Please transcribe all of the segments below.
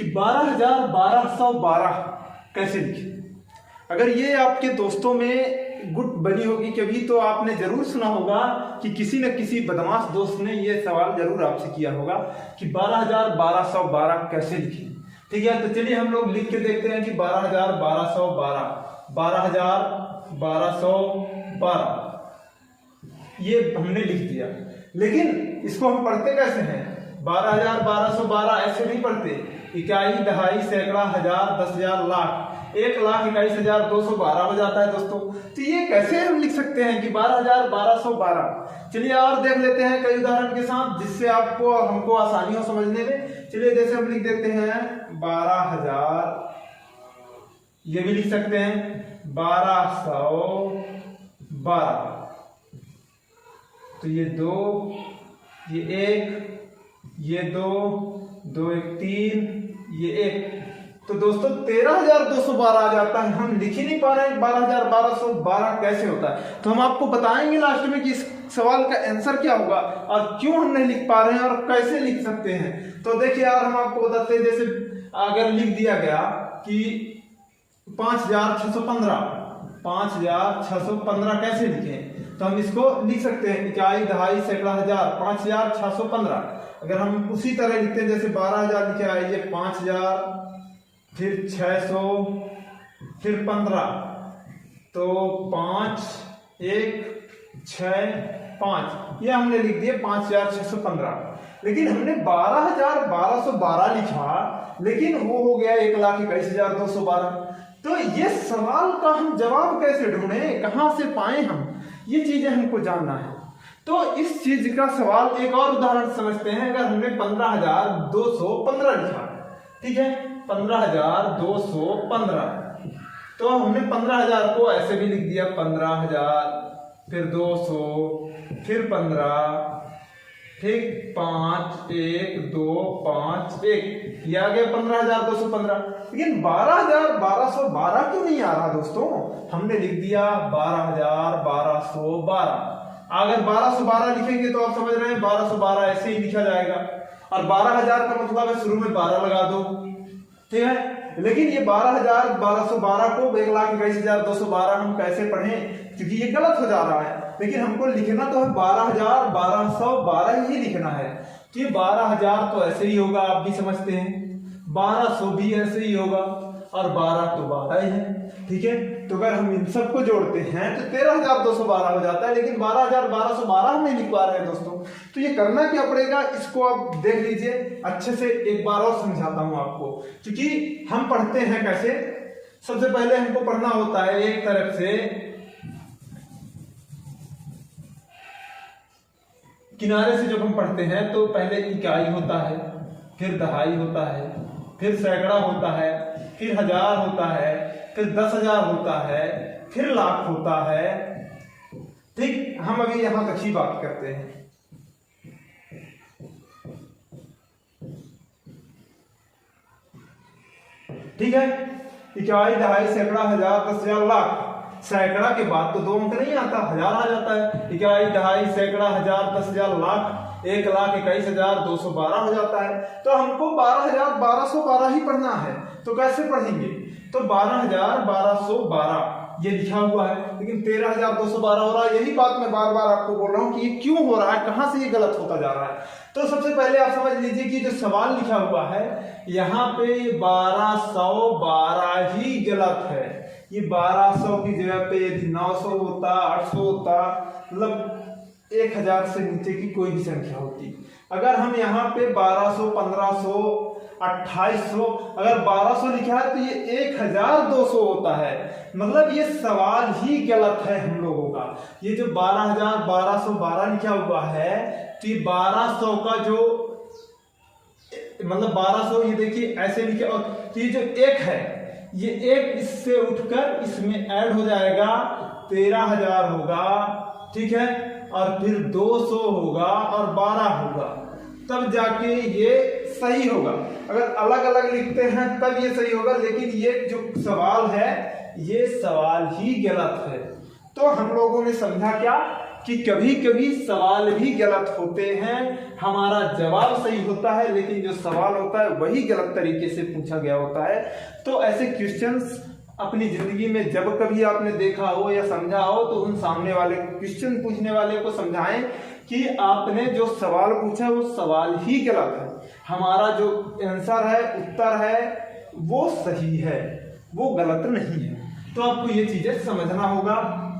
कि 12,1212 कैसे लिखें। अगर ये आपके दोस्तों में गुट बनी होगी कभी तो आपने जरूर सुना होगा कि किसी न किसी बदमाश दोस्त ने ये सवाल जरूर आपसे किया होगा कि 12,1212 कैसे लिखें। ठीक है, तो चलिए हम लोग लिख के देखते हैं कि 12,1212 12,1212 ये हमने लिख दिया। लेकिन इसको हम पढ़ते कैसे हैं? 12,1212 ऐसे नहीं पढ़ते। इकाई, दहाई, सैकड़ा, हजार, 10,000, लाख, 1,21,212 हो जाता है दोस्तों। तो ये कैसे हम लिख सकते हैं कि 12,1212? चलिए और देख लेते हैं कई उदाहरण के साथ जिससे आपको हमको आसानी हो समझने में। चलिए जैसे हम लिख देते हैं 12,000, ये भी लिख सकते हैं 1212। तो ये 2, ये 1, ये 2, 2 1 3, ये 1। तो दोस्तों 13,212 आ जाता है। हम लिख ही नहीं पा रहे हैं 12,1212 कैसे होता है। तो हम आपको बताएंगे लास्ट में कि इस सवाल का आंसर क्या होगा और क्यों हम नहीं लिख पा रहे हैं और कैसे लिख सकते हैं। तो देखिए यार, हम आपको बताते हैं। जैसे अगर लिख दिया गया कि 5,615 कैसे लिखें, तो हम इसको लिख सकते हैं इकाई, दहाई, सैकड़ा, हजार, 5,615। अगर हम उसी तरह लिखते हैं जैसे 12,000 लिखे आइए, 5,000, फिर 600, फिर 15, तो 5 1 6 5, ये हमने लिख दिए 5,615। लेकिन हमने 12,1212 लिखा, लेकिन वो हो गया 1,21,212। तो ये सवाल का हम जवाब कैसे ढूंढें, कहां से पाएं हम, ये चीजें हमको जानना है। तो इस चीज का सवाल एक और उदाहरण समझते हैं। अगर हमने 15,215 लिखा, ठीक है, 15,215, तो हमने 15,000 को ऐसे भी लिख दिया 15,000, फिर 200, फिर 15, ठीक, 5 1 2 5 1, ये आ गया 15,215। लेकिन 12,1212 क्यों नहीं आ रहा दोस्तों? हमने लिख दिया 12,1212। अगर 1212 लिखेंगे तो आप समझ रहे हैं 1212 ऐसे ही लिखा जाएगा। और 12,000 का मतलब है शुरू में 12 लगा दो, ठीक है। लेकिन ये 12,1212 को 1,21,212 हम कैसे पढ़ें, क्योंकि ये गलत हो जा रहा है। लेकिन हमको लिखना तो है 12,1212 ही लिखना है। तो ये 12,000 तो ऐसे ही होगा, आप भी समझते हैं, 1200 भी ऐसे ही होगा, और 12 तो 12 ही है, ठीक है। तो अगर हम इन सबको जोड़ते हैं तो 13,212 हो जाता है। लेकिन 12,1212 हम नहीं लिख पा रहे हैं दोस्तों। तो ये करना क्या पड़ेगा, इसको आप देख लीजिए अच्छे से। एक बार और समझाता हूं आपको, क्योंकि हम पढ़ते हैं कैसे। सबसे पहले हमको पढ़ना होता है एक तरफ से किनारे से। जब हम पढ़ते हैं तो पहले इकाई होता है, फिर दहाई होता है, फिर सैकड़ा होता है, फिर हजार होता है, फिर 10,000 होता है, फिर लाख होता है, ठीक। हम अभी यहां तक ही बात करते हैं। ठीक है, इकाई, दहाई, सैकड़ा, हजार, 10,000, लाख। सैकड़ा के बाद तो 2 अंक नहीं आता, हजार आ जाता है। इकाई, दहाई, सैकड़ा, हजार, 10,000, लाख, 1,21,212 हो जाता है। तो हमको 12,1212 ही पढ़ना है। तो कैसे पढ़ेंगे? तो 12,1212 ये लिखा हुआ है, लेकिन 13,212 हो रहा है। यही बात मैं बार बार आपको बोल रहा हूं कि ये क्यों हो रहा है, कहां से ये गलत होता जा रहा है। तो सबसे पहले आप समझ लीजिए कि जो सवाल लिखा हुआ है यहाँ पे 1212 ही गलत है। ये 1200 की जगह पे यदि 900 होता, 800 होता, मतलब 1,000 से नीचे की कोई भी संख्या होती। अगर हम यहाँ पे 1200, 1500, 2800, अगर 1200 लिखा है तो ये 1,200 होता है। मतलब ये सवाल ही गलत है हम लोगों का। ये जो 12,1212 लिखा हुआ है, तो ये 1200 का जो मतलब 1200, ये देखिए ऐसे लिखे, और तो ये जो 1 है, ये 1 इससे उठकर इसमें ऐड हो जाएगा, 13,000 होगा, ठीक है। और फिर 200 होगा और 12 होगा, तब जाके ये सही होगा। अगर अलग अलग लिखते हैं तब ये सही होगा। लेकिन ये जो सवाल है ये सवाल ही गलत है। तो हम लोगों ने समझा क्या कि कभी कभी सवाल भी गलत होते हैं, हमारा जवाब सही होता है लेकिन जो सवाल होता है वही गलत तरीके से पूछा गया होता है। तो ऐसे क्वेश्चंस अपनी जिंदगी में जब कभी आपने देखा हो या समझा हो तो उन सामने वाले क्वेश्चन पूछने वाले को समझाएं कि आपने जो सवाल पूछा वो सवाल ही गलत है, हमारा जो आंसर है, उत्तर है वो सही है, वो गलत नहीं है। तो आपको ये चीजें समझना होगा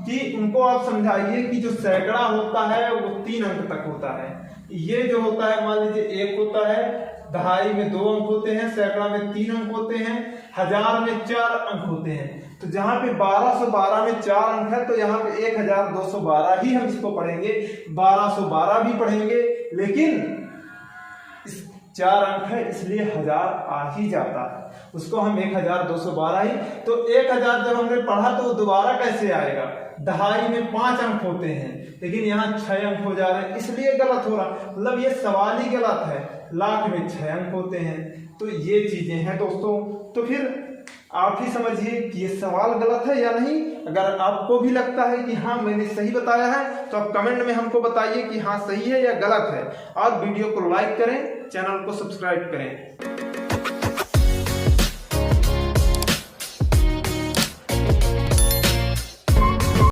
कि उनको आप समझाइए कि जो सैकड़ा होता है वो 3 अंक तक होता है। ये जो होता है मान लीजिए 1 होता है, दहाई में 2 अंक होते हैं, सैकड़ा में 3 अंक होते हैं, हजार में 4 अंक होते हैं। तो जहाँ पे 1212 में 4 अंक है तो यहाँ पे 1212 ही हम इसको पढ़ेंगे, 1212 भी पढ़ेंगे, लेकिन 4 अंक है इसलिए 1000 आ ही जाता है, उसको हम 1212 ही। तो 1000 जब हमने पढ़ा तो दोबारा कैसे आएगा, दहाई में 5 अंक होते हैं लेकिन यहाँ 6 अंक हो जा रहे हैं इसलिए गलत हो रहा, मतलब ये सवाल ही गलत है। लाख में 6 अंक होते हैं, तो ये चीजें हैं दोस्तों। तो फिर आप ही समझिए कि ये सवाल गलत है या नहीं। अगर आपको भी लगता है कि हाँ मैंने सही बताया है तो आप कमेंट में हमको बताइए कि हाँ सही है या गलत है, और वीडियो को लाइक करें, चैनल को सब्सक्राइब करें।